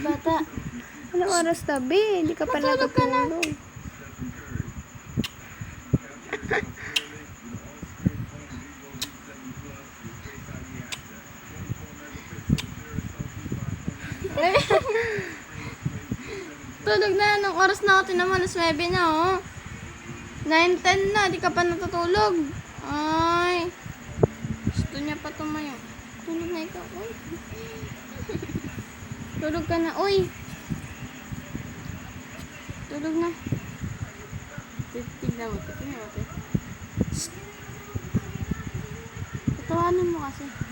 bata. Anong oras na, be? Hindi ka pa Matulog ka na. natutulog. Tulog na. Anong oras na ako? Tinaman, alas 9 na, oh. 9:10 na. Di ka pa natutulog. Ay. Gusto niya pa tumayo. Tulog na ikaw. Uy. Tulog ka na. Uy. Tulog na. Tignan mo. Tignan mo. Patawanan mo kasi.